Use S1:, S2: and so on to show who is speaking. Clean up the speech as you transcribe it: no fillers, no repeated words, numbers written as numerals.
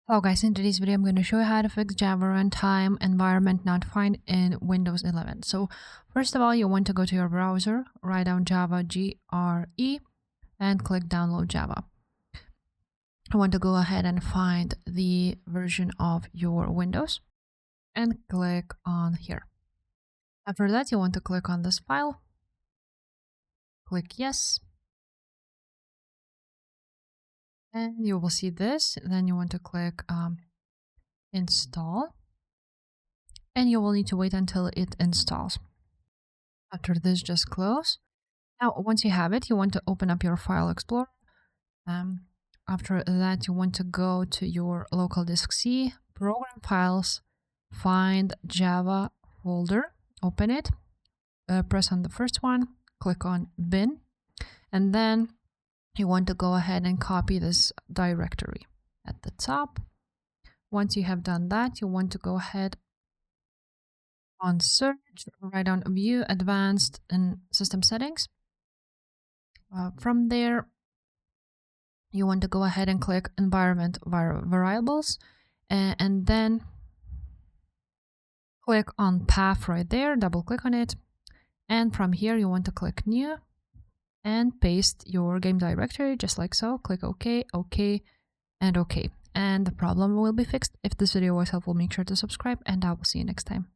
S1: Hello guys, in today's video I'm going to show you how to fix Java runtime environment not found in Windows 11. So first of all, you want to go to your browser, write down Java GRE and click download Java. You want to go ahead and find the version of your Windows and click on here. After that, you want to click on this file, click yes, and you will see this. Then you want to click install, and you will need to wait until it installs. After this, just close. Now, once you have it, you want to open up your File Explorer. After that, you want to go to your local disk C, Program Files, find Java folder, open it, press on the first one, click on bin, and then you want to go ahead and copy this directory at the top. Once you have done that, you want to go ahead on search, write down View, Advanced, and System Settings. From there, you want to go ahead and click Environment Variables, and then click on Path right there, double click on it, and from here you want to click New and paste your game directory just like so. Click OK, OK, and OK, and the problem will be fixed. If this video was helpful, make sure to subscribe, and I will see you next time.